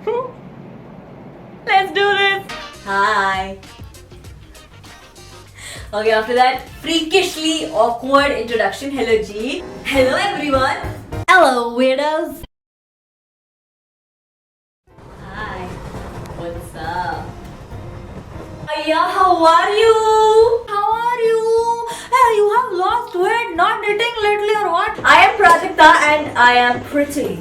Let's do this. Hi. Okay, after that freakishly awkward introduction, hello G. Hello everyone. Hello weirdos. Hi. What's up? Yeah, how are you? How are you? Hey, you have lost weight, not eating lately or what? I am Prajakta and I am pretty.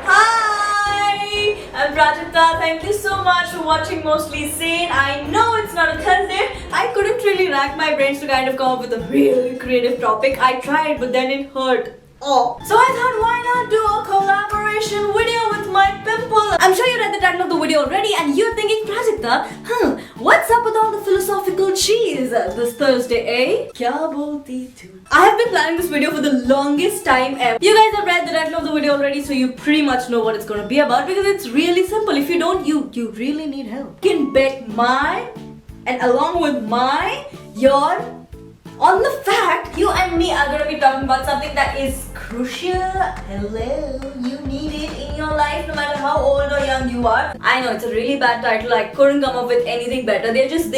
Hi, I'm Prajakta. Thank you so much for watching Mostly Sane. I know it's not a Thursday. I couldn't really rack my brains to kind of come up with a really creative topic. I tried, but then it hurt. Oh. So I thought, why not do a collaboration video with my pimple? I'm sure you read the title of the video already and you're thinking, Prajakta, what's up with all the philosophical cheese this Thursday, eh? Kya bolti tu? I have been planning this video for the longest time ever. You guys have read the title of the video already, so you pretty much know what it's gonna be about because it's really simple. If you don't, you really need help. You can bet mine and along with your on the fact you and me are gonna be talking about something that is crucial. Hello, you need it in your life no matter how old or young you are. I know it's a really bad title. I couldn't come up with anything better. They just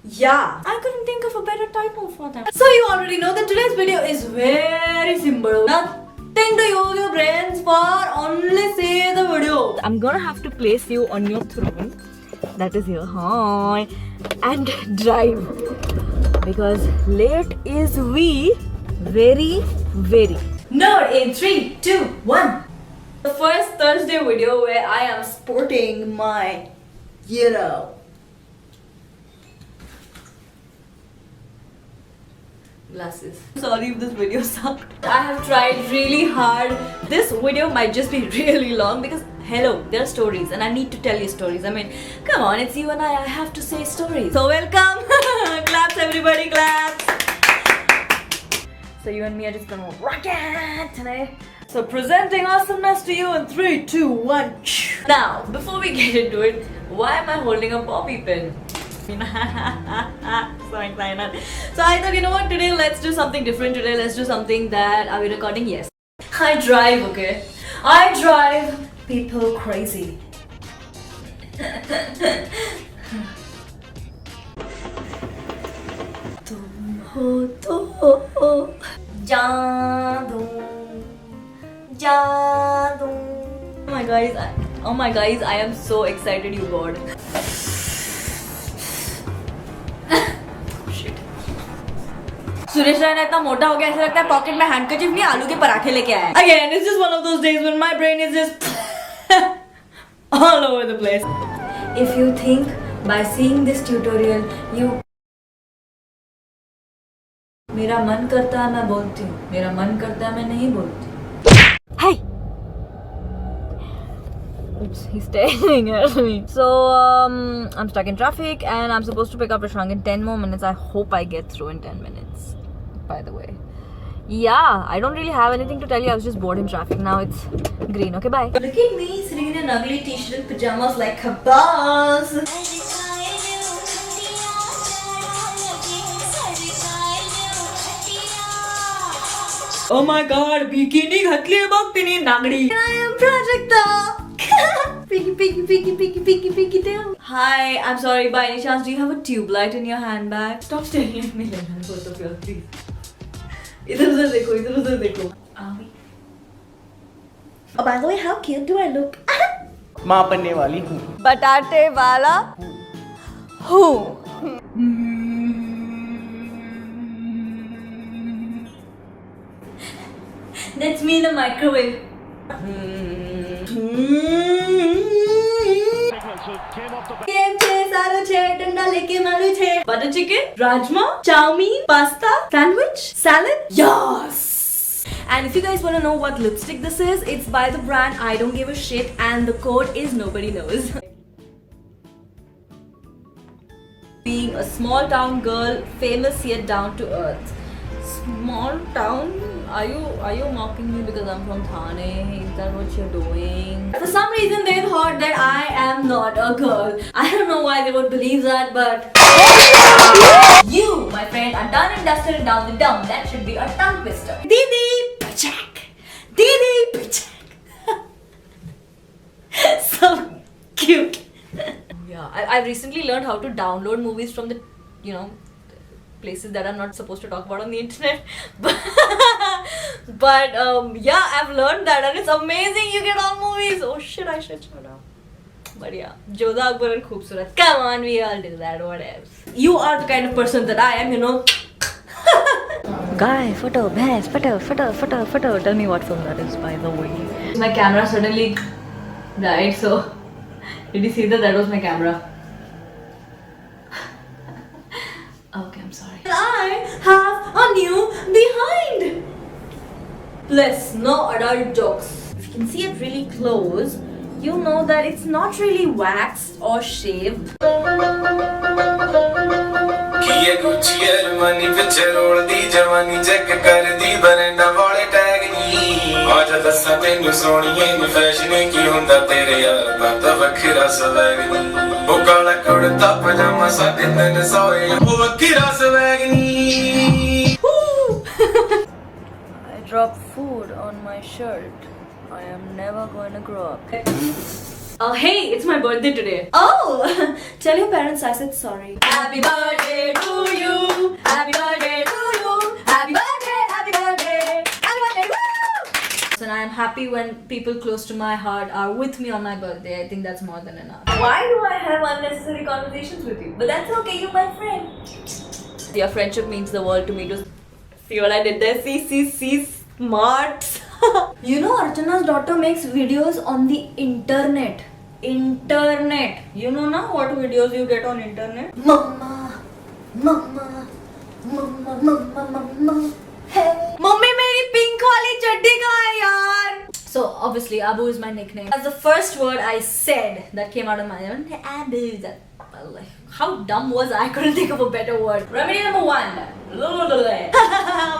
yeah. I couldn't think of a better title for that. So you already know that today's video is very simple. Nothing to use your brains for, only see the video. I'm gonna have to place you on your throne. That is here. Hi. And drive. Because late is we very. Nerd in 3, 2, 1. The first Thursday video where I am sporting my, glasses. Sorry if this video sucked. I have tried really hard. This video might just be really long because hello, there are stories and I need to tell you stories. I mean, come on, it's you and I have to say stories. So welcome. Claps everybody, claps. So you and me are just gonna rock it today. So presenting awesomeness to you in 3, 2, 1. Now, before we get into it, why am I holding a bobby pin? So excited. So I thought, you know what, today let's do something different. Today let's do something that, are we recording? Yes. I drive, okay? I drive people crazy. Tum ho to jadoo, jadoo. Oh my guys, I am so excited, you god. Suresh Raina इतना मोटा हो गया ऐसा लगता है pocket में handkerchief नहीं आलू के पराठे लेके आया है. Again, it's just one of those days when my brain is just all over the place. If you think by seeing this tutorial you मेरा मन करता है मैं बोलती हूँ, मेरा मन करता है मैं नहीं बोलती. Hey! Oops, he's staring at me. So, I'm stuck in traffic and I'm supposed to pick up Rishang in 10 more minutes. I hope I get through in 10 minutes, by the way. Yeah, I don't really have anything to tell you. I was just bored in traffic. Now it's green. Okay, bye. Look at me sitting in an ugly t-shirt and pajamas like a boss. Oh my god, bikini घातली आहे बघ तिने नागडी. I am Prajakta. Piggy tail. Hi, I'm sorry, by any chance do you have a tube light in your handbag? Stop staring at me like that, both of you, please. इधर उधर देखो. Oh, by the way, how cute do I look? माँ बनने वाली हूँ. बटाटे वाला हूँ. That's me in the microwave. Butter chicken, rajma, chow mein, pasta, sandwich, salad. Yes! And if you guys want to know what lipstick this is, it's by the brand I Don't Give a Shit and the code is nobody knows. Being a small town girl, famous yet down to earth. Small town? Are you mocking me because I'm from Thane? Is that what you're doing? For some reason they thought that I am not a girl. I don't know why they would believe that, but you, my friend, are done and dusted and down the dump. That should be a tongue twister. Didi, pachak. Didi, pachak. I've recently learned how to download movies from the, you know, places that I'm not supposed to talk about on the internet. But yeah, I've learned that and it's amazing. You get all movies. Oh shit, I should shut up. But yeah, Jodha Akbar and Khoobsurat. Come on, we all do that. What else? You are the kind of person that I am, you know. Guy, photo, best, photo. Tell me what film that is, by the way. My camera suddenly died, so did you see that? That was my camera. Okay, I'm sorry. I have a new behind. Plus, no adult jokes. If you can see it really close, you know that it's not really waxed or shaved. ये Gucci Armani पिछे role दी जवानी check कर दी बरंडा वाले tag नी आजा दस्सा तेनू सोनिए नी fashion की हुंदा तेरे यार दा ता वखरा स्वैग नी ओ काला कुड़ता पजामा साडे 300 ओ वखरा swag knee I dropped food on my shirt. I am never going to grow up. Oh, hey, it's my birthday today. Oh, tell your parents I said sorry. Happy birthday to you. Happy birthday to you. Happy birthday, happy birthday, happy birthday. Woo! So I am happy when people close to my heart are with me on my birthday. I think that's more than enough. Why do I have unnecessary conversations with you? But that's okay, you're my friend. Your friendship means the world to me. Just see what I did there? See, smarts. You know, Archana's daughter makes videos on the internet. You know now what videos you get on internet? Mama. Hey. Mummy, मेरी pink वाली चड्डी कहाँ है यार? So obviously Abu is my nickname. That's the first word I said that came out of my mouth. Abu. How dumb was I? I couldn't think of a better word. Remedy number 1. Oh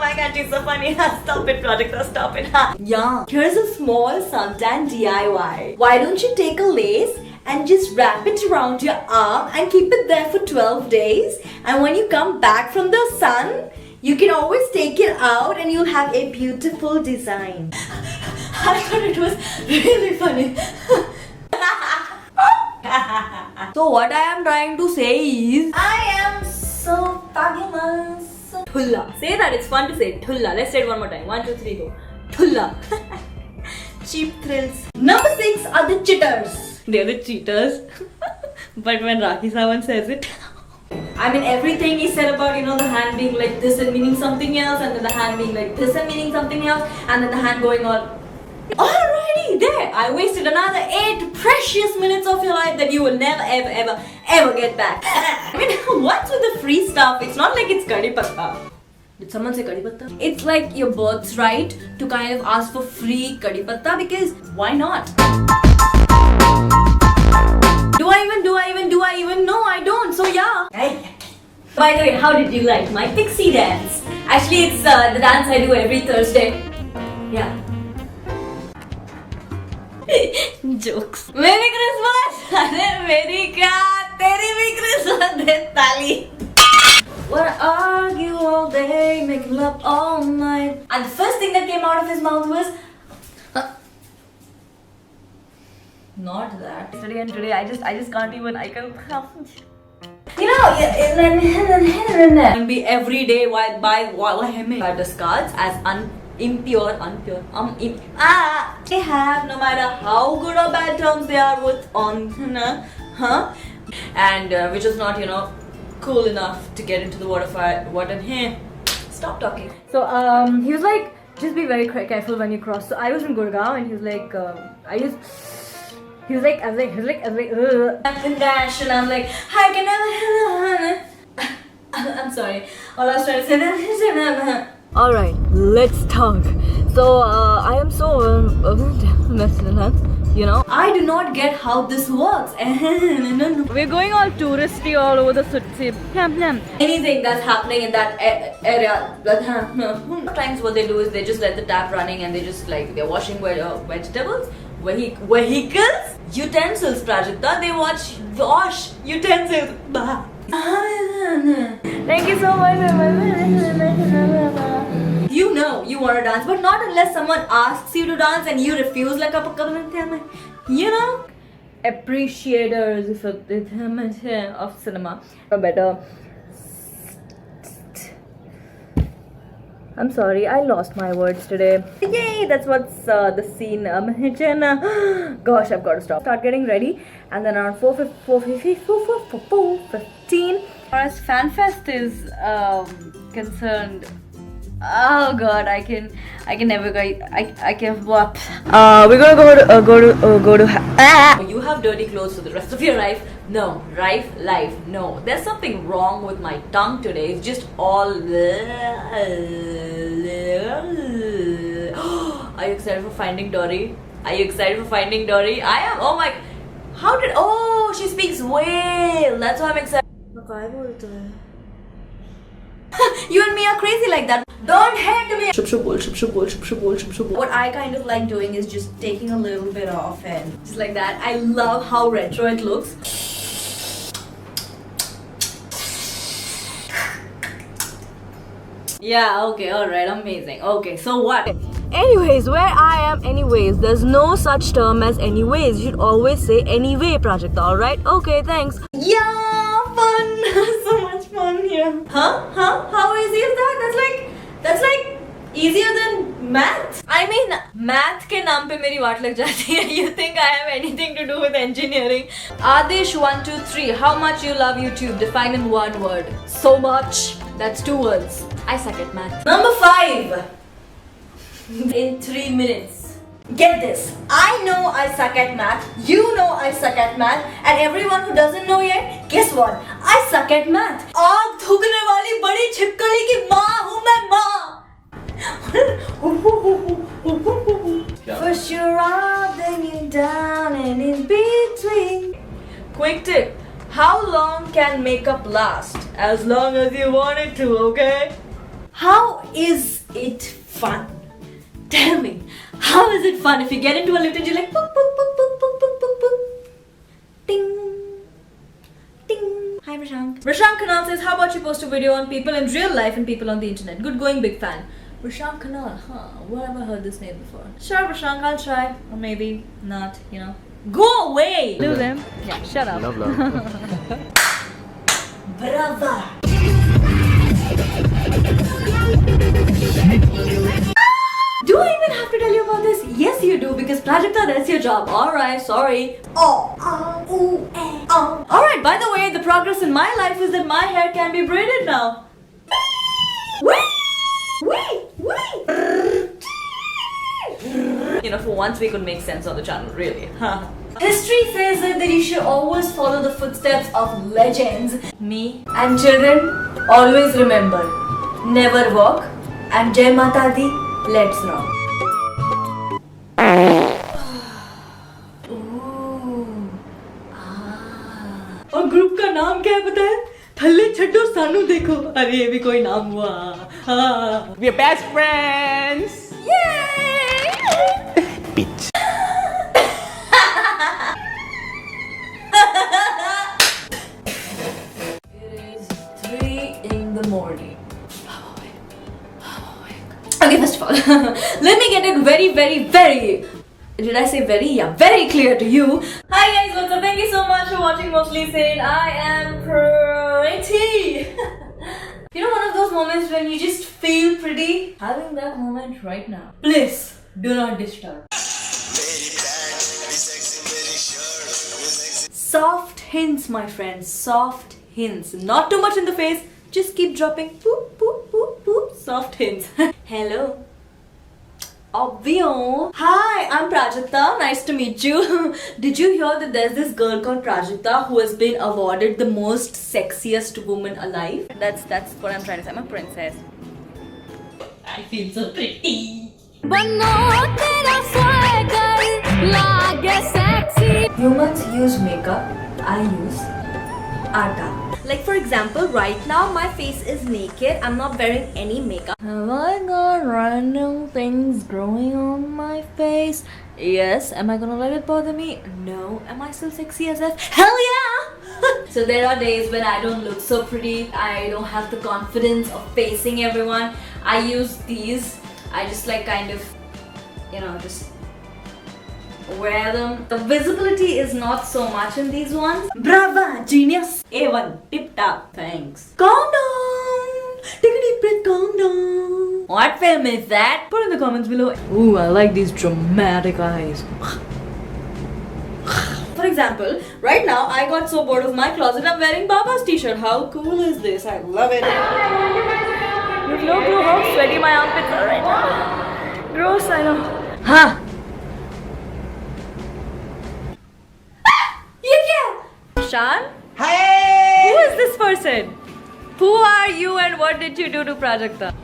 my god, she's so funny. Stop it, Project. Stop it. Yeah. Here's a small suntan DIY. Why don't you take a lace and just wrap it around your arm and keep it there for 12 days? And when you come back from the sun, you can always take it out and you'll have a beautiful design. I thought it was really funny. So what I am trying to say is, I am so fabulous. Thulla. Say that, it's fun to say. Thulla. Let's say it one more time. 1, 2, 3, go. Thulla. Cheap thrills. Number 6 are the chitters. They're the cheaters. But when Rakhi Sawant says it, I mean, everything he said about, you know, the hand being like this and meaning something else, and then the hand being like this and meaning something else, and then the hand going all. Alrighty, there! I wasted another 8 precious minutes of your life that you will never, ever get back. I mean, what's with the free stuff? It's not like it's Kadi Patta. Did someone say Kadi Patta? It's like your birthright to kind of ask for free Kadi Patta, because why not? Do I even? No, I don't. So yeah. By the way, how did you like my pixie dance? Actually, it's the dance I do every Thursday. Yeah. Jokes. Merry Christmas! अरे मेरी क्या तेरी भी Christmas दे ताली. Wanna argue all day, making love all night. And the first thing that came out of his mouth was not that. Today I just can't even. I can. You know, and be every day while him discards as impure. They have, no matter how good or bad terms they are with and which is not, you know, cool enough to get into the water fight. Stop talking. So he was like, just be very careful when you cross. So I was in Gurgaon and he was like, I'm in Dash and I'm like, I can never. I'm sorry. All I was trying to say. Alright, let's talk. So I am so you know, I do not get how this works. We're going all touristy all over the city. Anything that's happening in that area. Sometimes what they do is they just let the tap running and they just like they're washing vegetables, vehicles, utensils. Prajakta, they wash utensils. Thank you so much. You know you want to dance, but not unless someone asks you to dance and you refuse like a you know. appreciators of cinema a better. I'm sorry, I lost my words today. Yay, that's what's the scene. Gosh, I've got to start getting ready. And then around 4:15. As far as FanFest is concerned, oh god, I can never go. I can. We're gonna go to. You have dirty clothes for the rest of your life. No, life. No, there's something wrong with my tongue today. It's just all. Are you excited for Finding Dory? I am. Oh my. How did? Oh, she speaks whale. That's why I'm excited. You and me are crazy like that. Don't hate me. What I kind of like doing is just taking a little bit off and just like that. I love how retro it looks. Yeah, okay, alright, amazing. Okay, so what? Anyways, where I am anyways, there's no such term as anyways. You should always say anyway, Prajakta, alright? Okay, thanks. Yeah, fun. So much fun here. Huh? How easy is that? That's like easier than math. I mean, math ke naam pe meri vaat lag jati hai. You think I have anything to do with engineering? Adish 1 2 3. How much you love YouTube? Define in one word. So much. That's 2 words. I suck at math. Number 5. In 3 minutes. Get this. I know I suck at math. You know I suck at math. And everyone who doesn't know yet, guess what? I suck at math. आग थूकने वाली बड़ी छिपकली की माँ हूँ मैं माँ. First you're up, then you're down, and in between. Quick tip. How long can makeup last? As long as you want it to, okay? How is it fun? Tell me, how is it fun if you get into a lift and you're like boop, boop, boop, boop, boop, boop, boop, boop. Ding, ding. Hi Prashant. Prashant Kanal says, how about you post a video on people in real life and people on the internet? Good going, big fan. Prashant Kanal, where have I heard this name before? Sure Prashant, I'll try. Or maybe not, you know. Go away! Lose him. Yeah, shut up. Love. Brother. Do I even have to tell you about this? Yes, you do, because Prajakta, that's your job. Alright, sorry. Alright, by the way, the progress in my life is that my hair can be braided now. Wait! You know, for once we could make sense on the channel, really. History says that you should always follow the footsteps of legends. Me and children, always remember, never walk, and Jai Mata Di, let's rock. और group का नाम क्या है पता है? थल्ले छड्डो सानू देखो. अरे ये भी कोई नाम हुआ. We are best friends. Yay! Bitch. It is 3 in the morning. Okay, first of all, let me get it very. Did I say very? Yeah, very clear to you. Hi guys, what's up? Thank you so much for watching Mostly Sane. I am pretty. You know, one of those moments when you just feel pretty? Having that moment right now. Please, do not disturb. Soft hints, my friends. Soft hints. Not too much in the face. Just keep dropping. Boop, boop, boop, boop. Soft hints. Hello. Obvio. Hi, I'm Prajakta. Nice to meet you. Did you hear that there's this girl called Prajakta who has been awarded the most sexiest woman alive? That's what I'm trying to say. I'm a princess. I feel so pretty. Humans use makeup. I use atta. Like for example, right now my face is naked. I'm not wearing any makeup. Have I got random things growing on my face? Yes. Am I gonna let it bother me? No. Am I still sexy as F? Hell yeah! So there are days when I don't look so pretty. I don't have the confidence of facing everyone. I use these. I just like kind of, you know, just wear them. The visibility is not so much in these ones. Brava, genius. A1, tip top. Thanks. Calm down. Take a deep breath, calm down. What film is that? Put in the comments below. Ooh, I like these dramatic eyes. For example, right now I got so bored of my closet, I'm wearing Baba's t-shirt. How cool is this? I love it. Look how sweaty my armpits are right now. Gross, I know. Huh? Yeah. Shan? Hey! Who is this person? Who are you and what did you do to Prajakta?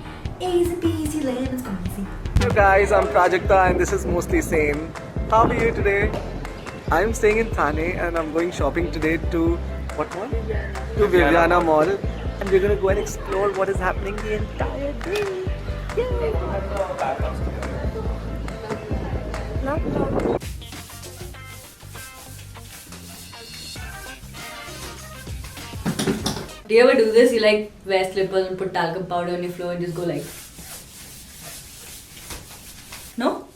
Easy peasy lemon squeezy. Hello guys, I'm Prajakta and this is Mostly Sane. How are you today? I'm staying in Thane and I'm going shopping today to what mall? To Viviana Mall. And we're gonna go and explore what is happening the entire day. Do you ever do this? You like wear slippers and put talcum powder on your floor and just go like. No?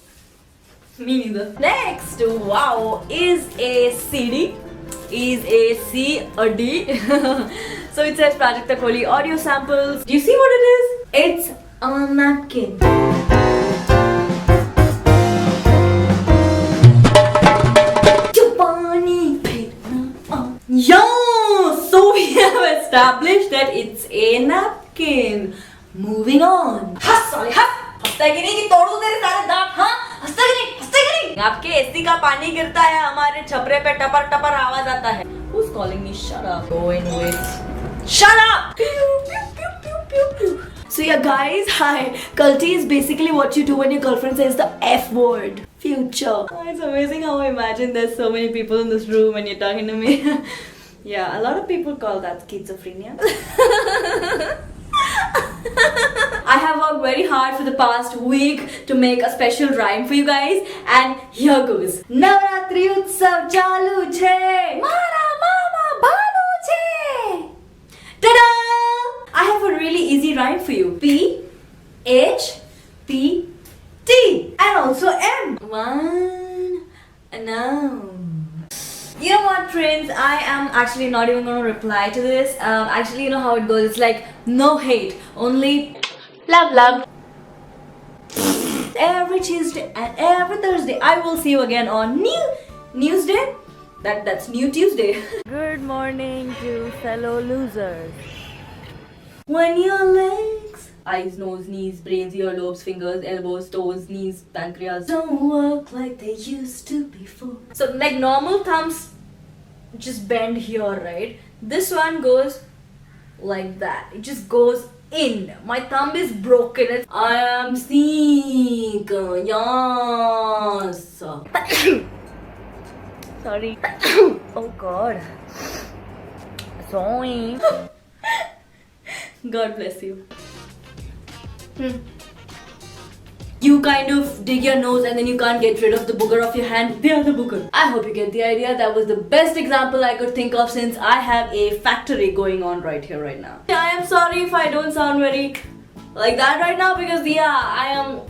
Me neither. Next, wow, is a CD. Is a C, a D. So it says Prajakta Kohli audio samples. Do you see what it is? It's a napkin. Yeah, so we have established that it's a napkin. Moving on. हंसता है कि नहीं कि तोड़ दूं तेरे सारे दांत? हाँ, हंसता कि नहीं? हंसता कि नहीं? आपके एसी का पानी गिरता है, हमारे छपरे पे टपर टपर आवाज आता है. Who's calling me? Shut up. Go in with. Shut up. So yeah, guys, hi. Culty is basically what you do when your girlfriend says the F word. Future. Oh, it's amazing how I imagine there's so many people in this room when you're talking to me. Yeah, a lot of people call that schizophrenia. I have worked very hard for the past week to make a special rhyme for you guys, and here goes. Navratri Utsav chalu chhe, mara mama balu chhe. Ta-da! I have a really easy rhyme for you. P H P T and also M. One no. You know what, friends? I am actually not even going to reply to this. Actually, you know how it goes. It's like no hate, only love. Every Tuesday and every Thursday, I will see you again on Newsday. That's New Tuesday. Good morning to fellow losers. When your legs, eyes, nose, knees, brains, earlobes, fingers, elbows, toes, knees, pancreas don't work like they used to before. So like normal thumbs just bend here, right? This one goes like that. It just goes in. My thumb is broken. I am sick. Yes. Sorry. Oh God. Sorry. God bless you. You kind of dig your nose and then you can't get rid of the booger of your hand. The other booger. I hope you get the idea. That was the best example I could think of since I have a factory going on right here, right now. I am sorry if I don't sound very like that right now because yeah, I am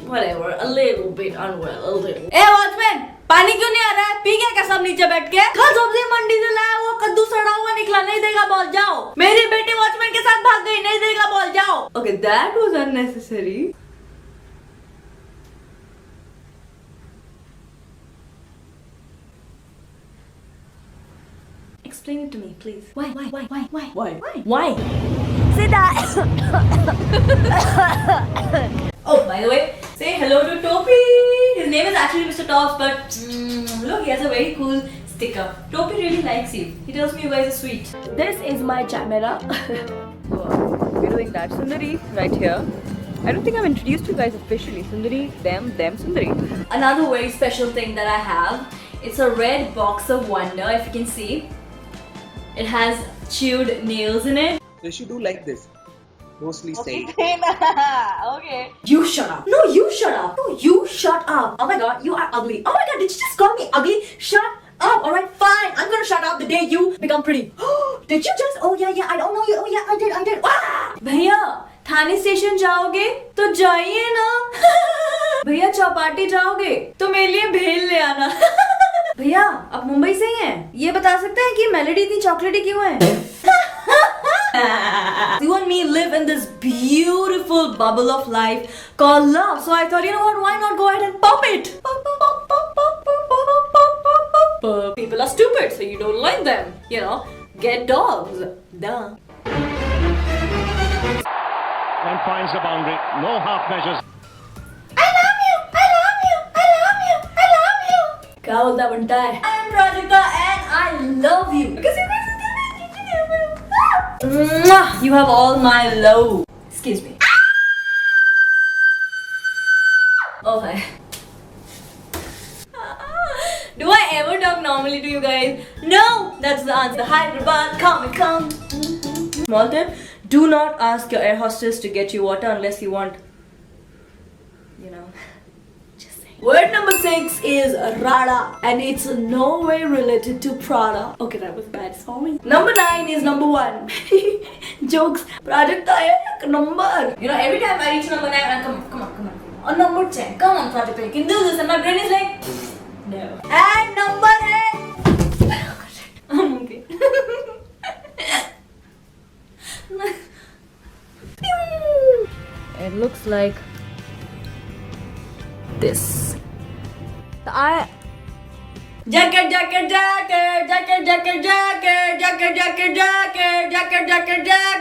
whatever, a little bit unwell, a little. Hey watchman! पानी क्यों नहीं आ रहा है? P गया क्या सब नीचे बैठ के? कल सब्जी मंडी से लाया वो कद्दू सड़ा हुआ निकला, नहीं देगा बोल जाओ. मेरी बेटी वॉचमैन के साथ भाग गई, नहीं देगा बोल जाओ. Okay, that was unnecessary. Explain it to me, please. Why? Say that. Oh, by the way, say hello to Topi. His name is actually Mr. Tops, but look, he has a very cool sticker. Topi really likes you. He tells me you guys are sweet. This is my camera. We're doing that. Sundari right here. I don't think I've introduced you guys officially. Sundari, them, Sundari. Another very special thing that I have. It's a red box of wonder, if you can see. It has chewed nails in it. You should do like this. Mostly Sane. Okay. You shut up. No, you shut up. No, you shut up. Oh my god, you are ugly. Oh my god, did you just call me ugly? Shut up. Alright, fine. I'm gonna shut up the day you become pretty. Did you just? Oh yeah, I don't know you. Oh yeah, I did. Bhaiya, Thane station जाओगे तो जाइए ना. भैया चौपाटी जाओगे तो मेरे लिए भेल ले आना। भैया आप मुंबई से ही हैं, ये बता सकते हैं कि मेलोडी इतनी चॉकलेटी क्यों है? You and me live in this beautiful bubble of life called love. So I thought, you know what, why not go ahead and pop it? People are stupid, so you don't like them. You know, get dogs. Duh. And finds the boundary. No half measures. I love you. I love you. I love you. I love you. क्या बोलता बनता है? I am Prajakta and I love you because you guys are Mwah! You have all my love. Excuse me. Oh hi. Do I ever talk normally to you guys? No, that's the answer. Hyderabad, come. Small tip: do not ask your air hostess to get you water unless you want. You know. Just saying. Word number 6 is Rada, and it's no way related to Prada. Okay, that was bad. Sorry. Number 9 is number 1. Jokes. Prajakta ek number. You know, every time I reach number 9, I come on. On number 10. Come on, Prajakta, you can do this. And my brain is like, no. And number 8. I'm okay. It looks like this. Jacket.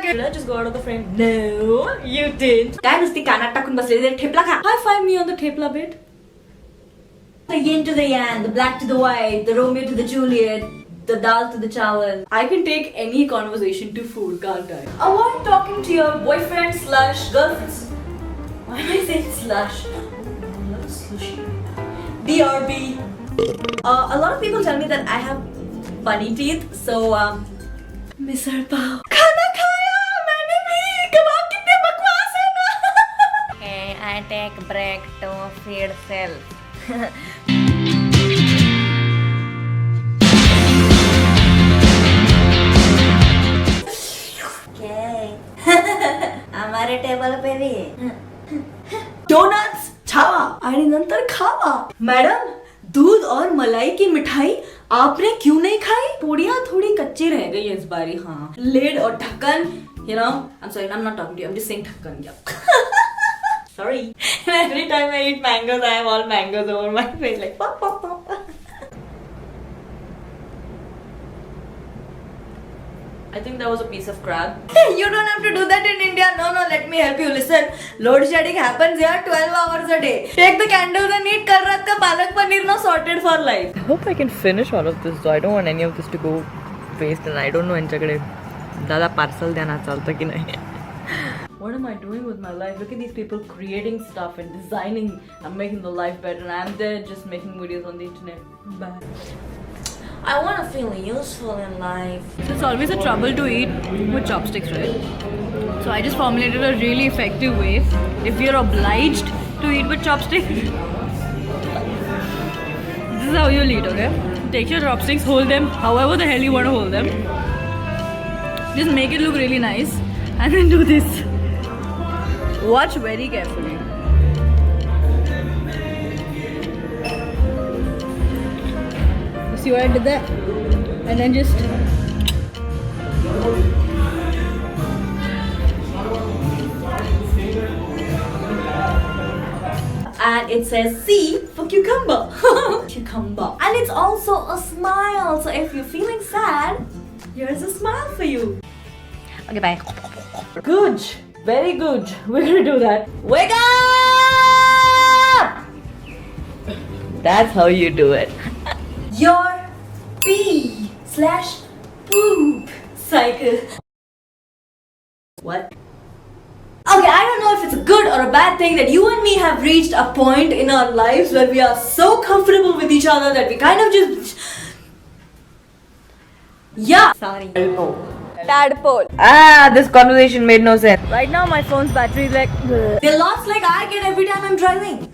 Did I just go out of the frame? No, you didn't. काय नुसती कानात टाकून बसलेली ठेपला खा. High five me on the thepla bit. The yin to the yang, the black to the white, the Romeo to the Juliet, the dal to the chawal. I can take any conversation to food, can't I? Avoid talking to your boyfriend / girlfriends. Why am I saying slash? Love sushi. BRB. A lot of people tell me that I have funny teeth, so misal pav. खाना खाया मैंने भी. कबाब कितने बकवास है ना. Okay, I take break to feed self. Okay. हमारे table पे भी डोनट्स छावा आणि नंतर खावा. मैडम दूध और मलाई की मिठाई आपने क्यों नहीं खाई? पूड़ियाँ थोड़ी कच्ची रह गई इस बारी. हाँ, लेड और ढक्कन. You know, I'm sorry, I'm not talking to you. I'm just saying ढक्कन. Yeah. Sorry. Every time I eat mangoes, I have all mangoes over my face, like pop. I think that was a piece of crab. You don't have to do that in India. No, let me help you. Listen, load shedding happens here 12 hours a day. Take the candles and eat kar raat ka palak paneer now sorted for life. I hope I can finish all of this though. I don't want any of this to go waste and I don't know यांच्याकडे दादा parcel द्या ना चालतं की नाही. What am I doing with my life? Look at these people creating stuff and designing and making the life better and I'm there just making videos on the internet. Bye. I want to feel useful in life. It's always a trouble to eat with chopsticks, right? So I just formulated a really effective way. If you're obliged to eat with chopsticks, this is how you'll eat, okay? Take your chopsticks, hold them however the hell you want to hold them. Just make it look really nice and then do this. Watch very carefully. See what I did there? And then just and it says C for cucumber. Cucumber. And it's also a smile. So if you're feeling sad, here's a smile for you. Okay, bye. Good. Very good. We're gonna do that. Wake up! that's how you do it. Your pee/poop cycle. What? Okay, I don't know if it's a good or a bad thing that you and me have reached a point in our lives where we are so comfortable with each other that we kind of just. Yeah. Sorry. Tadpole. This conversation made no sense. Right now, my phone's battery is like. They lost like I get every time I'm driving.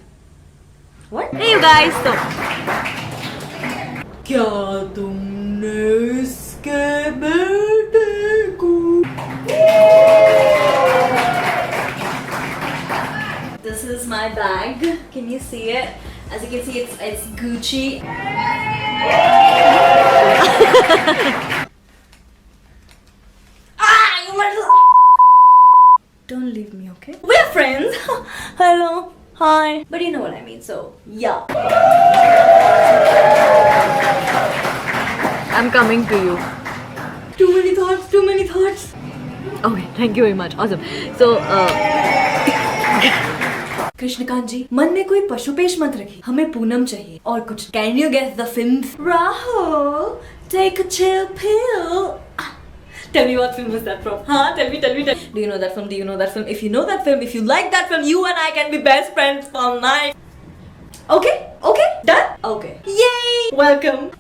What? Hey, you guys. So. क्या तुमने इसके बेटे को? This is my bag. Can you see it? As you can see, it's Gucci. You don't leave me, okay? We're friends. Hello, hi. But you know what I mean, so yeah. I'm coming to you. Too many thoughts, too many thoughts. Okay, thank you very much. Awesome. So, Krishnakant जी, मन में कोई पशुपेश मत रखिए, हमें पूनम चाहिए और कुछ. Can you guess the film? Rahul, take a chill pill. Tell me what film was that from? Huh? Tell me. Do you know that film? Do you know that film? If you know that film, if you like that film, you and I can be best friends for life. Okay? Done? Okay. Yay! Welcome.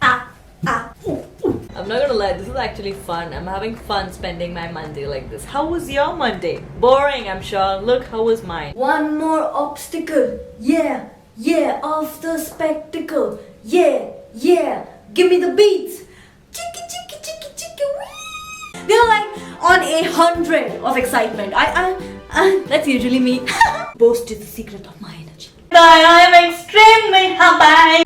I'm not gonna lie, this is actually fun. I'm having fun spending my Monday like this. How was your Monday? Boring, I'm sure. Look, how was mine? One more obstacle. Yeah, off the spectacle. Yeah. Give me the beats. Chicka. They're like on 100 of excitement. That's usually me. Boast is the secret of my energy. I am extremely happy.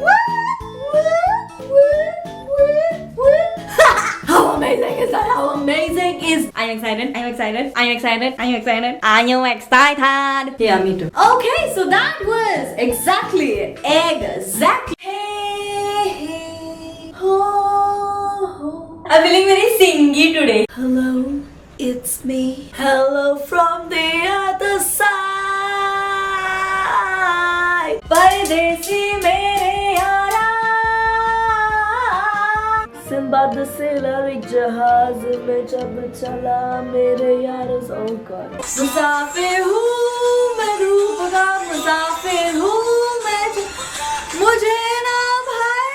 How amazing is that? How amazing is... Are you excited? Yeah, me too. Okay, so that was exactly. Hey, ho. I'm feeling very singy today. Hello, it's me. Hello from the other side. Paradesi mere yaara. Sinbad the sailor एक जहाज में जब चला मेरे यार. Oh God. मुसाफिर हूँ मैं रूप का, मुसाफिर हूँ मैं मुझे ना भाई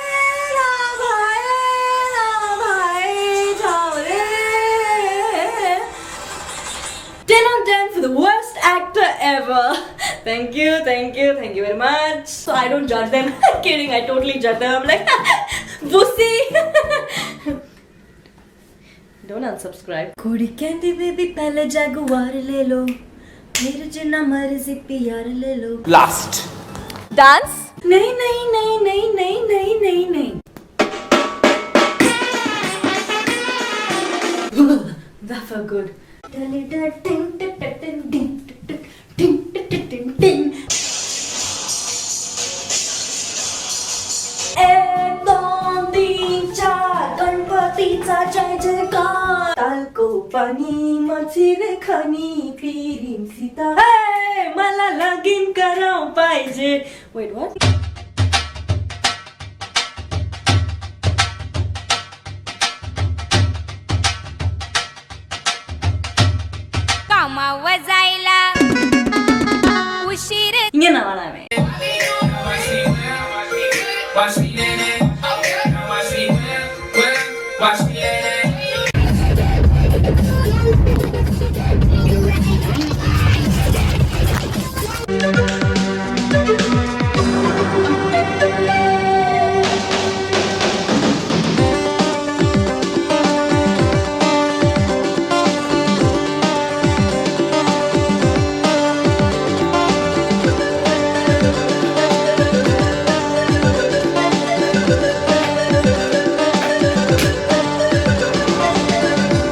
जाओ रे. 10 on 10 for the worst actor ever. Thank you very much. So I don't judge them. Kidding, I totally judge them. I'm like, pussy. Don't unsubscribe. कुड़ी कहती बेबी पहले जगुआर ले लो, मेरे जिन्ना मर्जी प्यार ले लो. Last. Dance? नहीं. That felt good. एक दोन तीन चार गणपतीचा जय जयकार. तालको पाणी मच्छी खानी फिरीन सीता. Hey, मला लगीन करावं पाहिजे. Wait, what? कामावर जायला उशीर इങ്ങനെ नावाला आहे. Watch me in it. Watch me in it.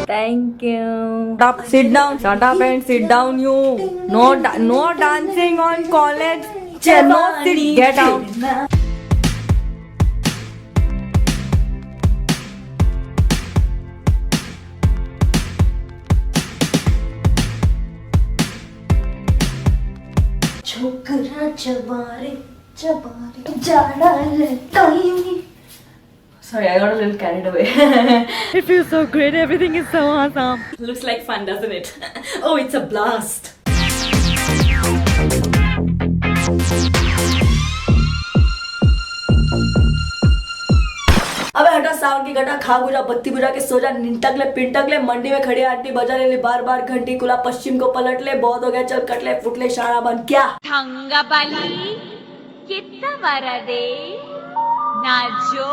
Thank you. Sit down. Shut up and sit down, you. No dancing on college. No sit. Get out. छोकरा चबारे जाड़ा लटाई. Sorry, I got a little carried away. It feels so great. Everything is so awesome. Looks like fun, doesn't it? Oh, it's a blast. अबे हटा sound की घटा, खा बुझा बत्ती बुझा के सो जा. निंटक ले मंडी में खड़ी आंटी बजा ले बार घंटी कुला पश्चिम को पलट ले. बहुत हो गया, चल कट ले फुट ले शाणा बन. क्या थंगबाली कितना वरदे ना जो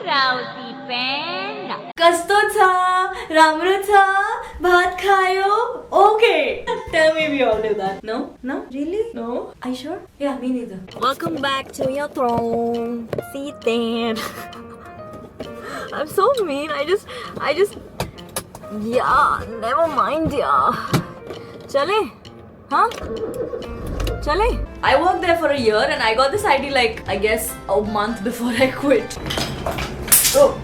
रावती पेन कसतो था रामरू था Bhat khayo? Okay. Tell me we all do that. No? No? Really? No? Are you sure? Yeah, me neither. Welcome back to your throne. Sit there. I'm so mean. I just. Yeah, never mind, yeah. Chale? Huh? Chale? I worked there for a year and I got this ID like, I guess, a month before I quit. Oh.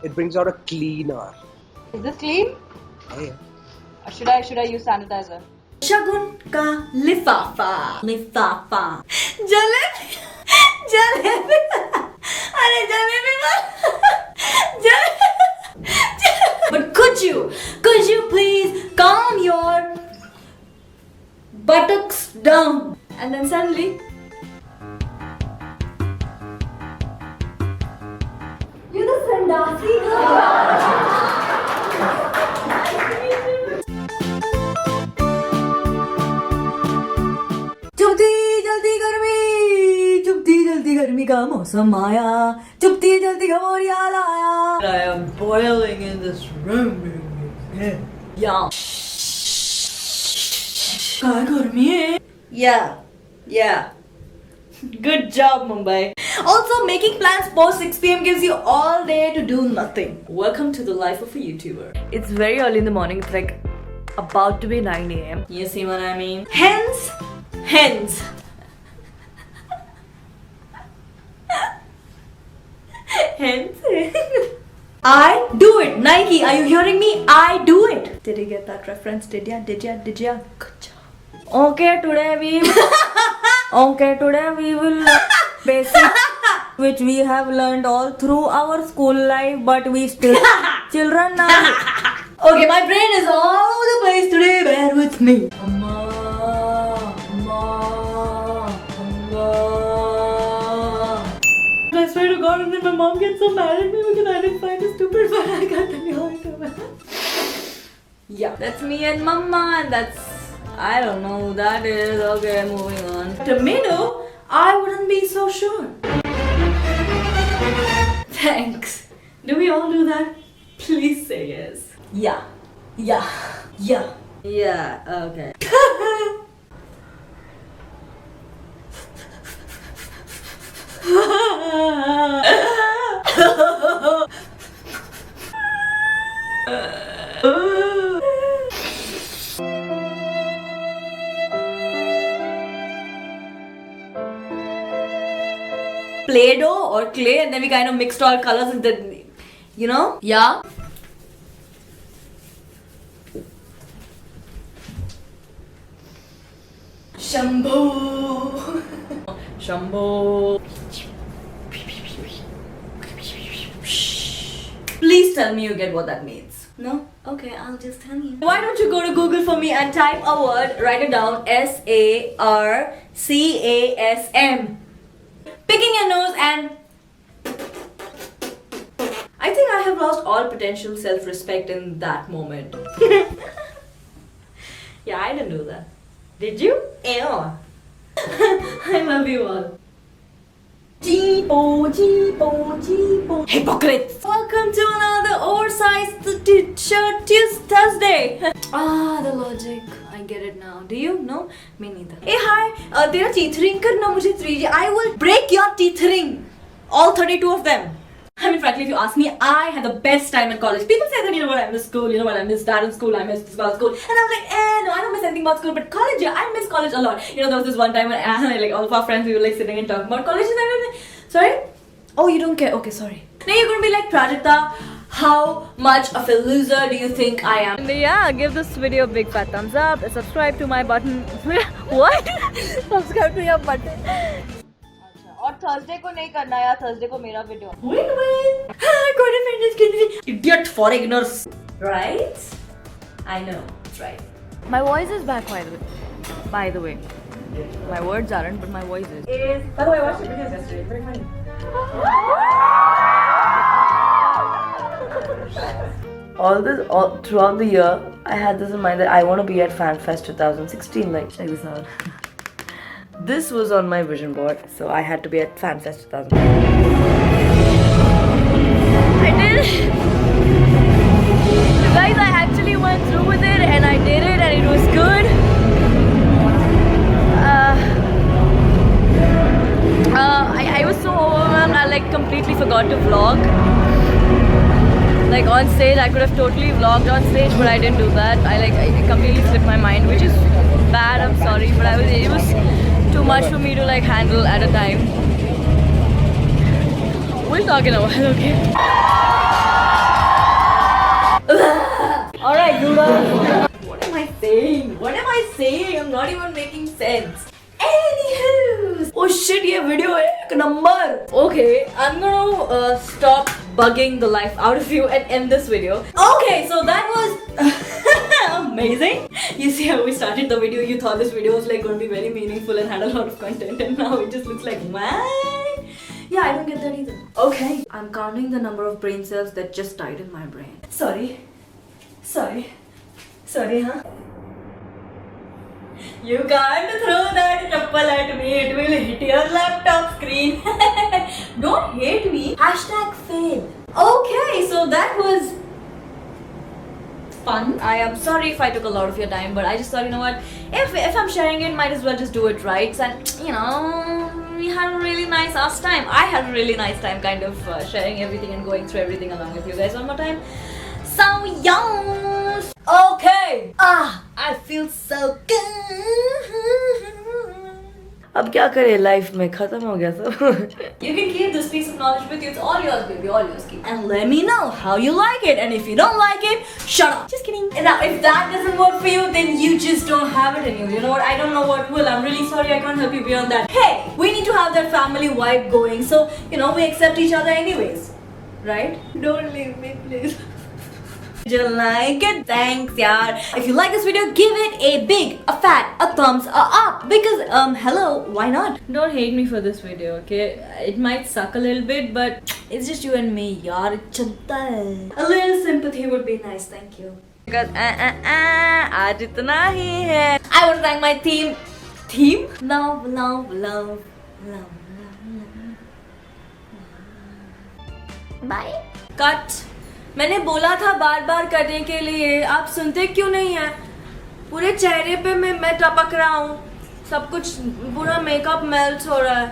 It brings out a cleaner. Is this clean? Yeah. Or should I use sanitizer? Shagun ka lifafa. Lifafa. Jalebi. Jalebi. Arey jalebi na. But could you please calm your buttocks down? And then suddenly, you're the Sandasi चुपती जल्दी गर्मी का मौसम आया चुपती जल्दी घमौरियाल आया I am boiling in this room. Yeah. क्या गर्मी है? Yeah. Good job, Mumbai. Also, making plans post 6 p.m. gives you all day to do nothing. Welcome to the life of a YouTuber. It's very early in the morning. It's like about to be 9 a.m. You see what I mean? Hence. Hence, I do it. Nike, are you hearing me? I do it. Did you get that reference? Did ya? Good job. Okay, today we will basic which we have learned all through our school life, but we still children now. Okay, my brain is all over the place today. Bear with me. I swear to God, and then my mom gets so mad at me because I didn't find it stupid, but I got the new one. Yeah, that's me and Mama, and that's, I don't know who that is. Okay, moving on. Tomato, I wouldn't be so sure. Thanks. Do we all do that? Please say yes. Yeah, okay. Play-Doh or clay, and then we kind of mixed all colors and then, you know? Yeah. Shambho. Please tell me you get what that means. No? Okay, I'll just tell you. Why don't you go to Google for me and type a word, write it down, SARCASM. Picking your nose and... I think I have lost all potential self-respect in that moment. Yeah, I didn't do that. Did you? Ew. I love you all. Hypocrites! Welcome to another oversized shirt Thursday. The logic. I get it now. Do you? No? Me neither. Hey, hi. Tera teeth ring karna mujhe 3G. I will break your teeth ring. All 32 of them. I mean, frankly, if you ask me, I had the best time in college. People say that, you know what, I miss school, you know what, I miss that in school, I miss this about school. And I was like, no, I don't miss anything about school, but college, yeah, I miss college a lot. You know, there was this one time when like all of our friends, we were like sitting and talking about college and everything. Sorry? Oh, you don't care? Okay, sorry. Now you're gonna be like, Prajakta, how much of a loser do you think I am? And yeah, give this video a big fat thumbs up. Subscribe to my button. What? Subscribe to your button. और Thursday को नहीं करना यार Thursday को मेरा video Wait. Idiot foreigners. Right? I know. That's right. My voice is back by the way. My words aren't, but my voice is. By the way, I watched your videos yesterday. Very funny. All throughout the year, I had this in mind that I want to be at FanFest 2016. Like, check this out. This was on my vision board, so I had to be at FanFest 2016. I did. You guys forgot to vlog. Like on stage, I could have totally vlogged on stage, but I didn't do that. I completely slipped my mind, which is bad. I'm sorry, but it was too much for me to like handle at a time. We'll talk in a while, okay? Alright, Duda. What am I saying? What am I saying? I'm not even making sense. Anywho, oh shit, ये video है एक number. Okay, I'm gonna stop bugging the life out of you and end this video. Okay, so that was amazing. You see how we started the video? You thought this video was like going to be very meaningful and had a lot of content, and now it just looks like what? Yeah, I don't get that either. Okay, I'm counting the number of brain cells that just died in my brain. Sorry, huh? You can't throw that chappal at me. It will hit your laptop screen. Don't hate me. Hashtag fail. Okay, so that was fun. I am sorry if I took a lot of your time, but I just thought, you know what? If I'm sharing it, might as well just do it right. And you know, we had a really nice ass time. I had a really nice time, kind of sharing everything and going through everything along with you guys one more time. So yes. Okay. I feel so good. अब क्या करें life में खत्म हो गया सब. You can keep this piece of knowledge with you. It's all yours, baby, all yours. And let me know how you like it. And if you don't like it, shut up. Just kidding. Now, if that doesn't work for you, then you just don't have it in you. You know what? I don't know what will. I'm really sorry. I can't help you beyond that. Hey, we need to have that family vibe going. So, you know, we accept each other anyways. Right? Don't leave me, please. Did you like it? Thanks, yaar. If you like this video, give it a big, a fat, a thumbs up. Because, hello, why not? Don't hate me for this video, okay? It might suck a little bit, but it's just you and me, yaar. A little sympathy would be nice, thank you. Because, aaj itna hi hai. I want to thank my team. Team? Love, love, love, love, love, love. Bye. Cut. मैंने बोला था बार बार करने के लिए, आप सुनते क्यों नहीं है? पूरे चेहरे पे मैं टपक रहा हूँ, सब कुछ पूरा मेकअप मेल्ट हो रहा है.